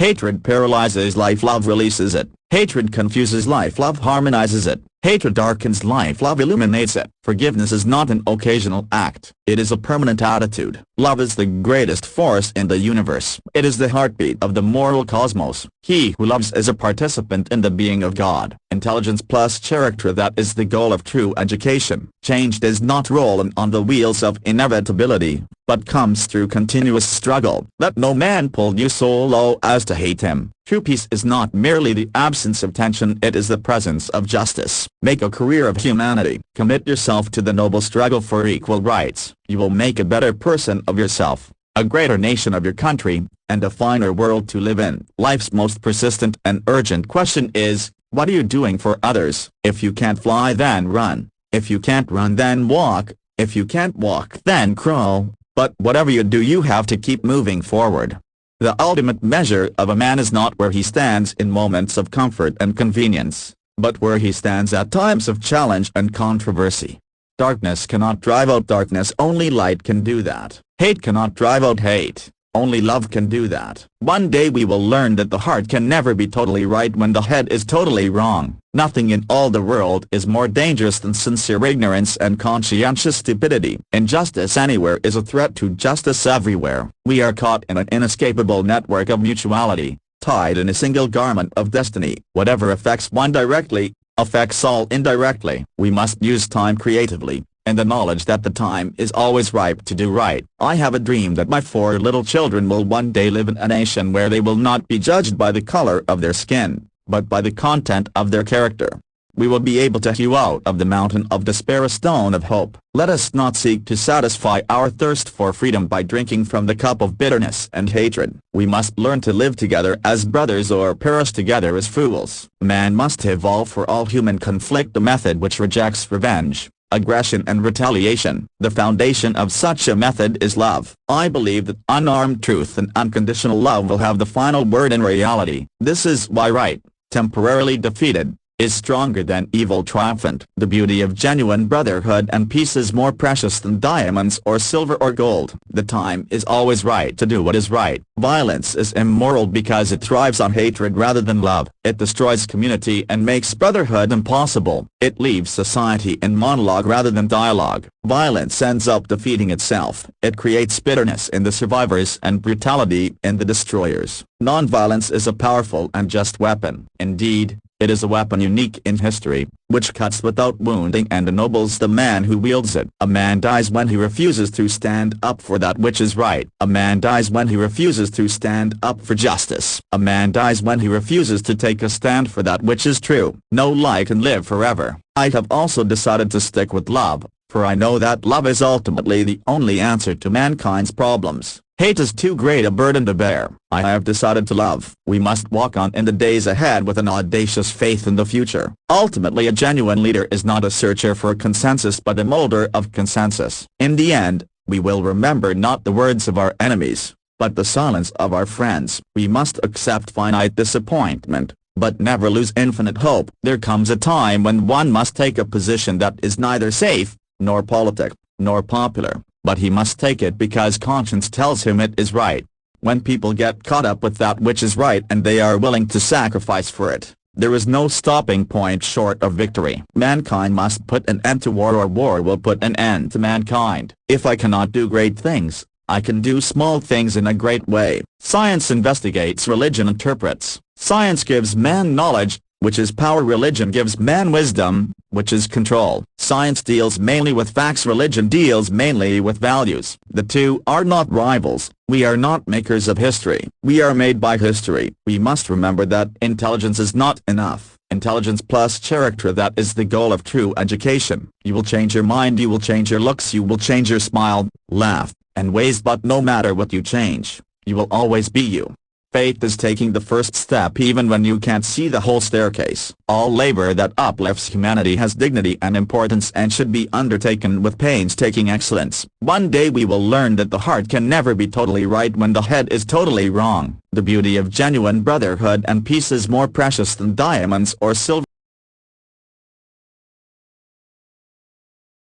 Hatred paralyzes life, love releases it. Hatred confuses life, love harmonizes it. Hatred darkens life, love illuminates it. Forgiveness is not an occasional act, it is a permanent attitude. Love is the greatest force in the universe. It is the heartbeat of the moral cosmos. He who loves is a participant in the being of God. Intelligence plus character, that is the goal of true education. Change does not roll on the wheels of inevitability, but comes through continuous struggle. Let no man pull you so low as to hate him. True peace is not merely the absence of tension, it is the presence of justice. Make a career of humanity. Commit yourself to the noble struggle for equal rights. You will make a better person of yourself, a greater nation of your country, and a finer world to live in. Life's most persistent and urgent question is, what are you doing for others? If you can't fly, then run. If you can't run, then walk. If you can't walk, then crawl. But whatever you do, you have to keep moving forward. The ultimate measure of a man is not where he stands in moments of comfort and convenience, but where he stands at times of challenge and controversy. Darkness cannot drive out darkness, only light can do that. Hate cannot drive out hate, only love can do that. One day we will learn that the heart can never be totally right when the head is totally wrong. Nothing in all the world is more dangerous than sincere ignorance and conscientious stupidity. Injustice anywhere is a threat to justice everywhere. We are caught in an inescapable network of mutuality, tied in a single garment of destiny. Whatever affects one directly, affects all indirectly. We must use time creatively, and the knowledge that the time is always ripe to do right. I have a dream that my 4 little children will one day live in a nation where they will not be judged by the color of their skin, but by the content of their character. We will be able to hew out of the mountain of despair a stone of hope. Let us not seek to satisfy our thirst for freedom by drinking from the cup of bitterness and hatred. We must learn to live together as brothers or perish together as fools. Man must evolve for all human conflict a method which rejects revenge, aggression and retaliation. The foundation of such a method is love. I believe that unarmed truth and unconditional love will have the final word in reality. This is why right, temporarily defeated, is stronger than evil triumphant. The beauty of genuine brotherhood and peace is more precious than diamonds or silver or gold. The time is always right to do what is right. Violence is immoral because it thrives on hatred rather than love. It destroys community and makes brotherhood impossible. It leaves society in monologue rather than dialogue. Violence ends up defeating itself. It creates bitterness in the survivors and brutality in the destroyers. Nonviolence is a powerful and just weapon. Indeed, it is a weapon unique in history, which cuts without wounding and ennobles the man who wields it. A man dies when he refuses to stand up for that which is right. A man dies when he refuses to stand up for justice. A man dies when he refuses to take a stand for that which is true. No lie can live forever. I have also decided to stick with love, for I know that love is ultimately the only answer to mankind's problems. Hate is too great a burden to bear. I have decided to love. We must walk on in the days ahead with an audacious faith in the future. Ultimately, a genuine leader is not a searcher for consensus but a molder of consensus. In the end, we will remember not the words of our enemies, but the silence of our friends. We must accept finite disappointment, but never lose infinite hope. There comes a time when one must take a position that is neither safe, nor politic, nor popular, but he must take it because conscience tells him it is right. When people get caught up with that which is right and they are willing to sacrifice for it, there is no stopping point short of victory. Mankind must put an end to war, or war will put an end to mankind. If I cannot do great things, I can do small things in a great way. Science investigates, religion interprets. Science gives man knowledge, which is power. Religion gives man wisdom, which is control. Science deals mainly with facts, religion deals mainly with values. The two are not rivals. We are not makers of history. We are made by history. We must remember that intelligence is not enough. Intelligence plus character, that is the goal of true education. You will change your mind, you will change your looks, you will change your smile, laugh, and ways, but no matter what you change, you will always be you. Faith is taking the first step even when you can't see the whole staircase. All labor that uplifts humanity has dignity and importance and should be undertaken with painstaking excellence. One day we will learn that the heart can never be totally right when the head is totally wrong. The beauty of genuine brotherhood and peace is more precious than diamonds or silver.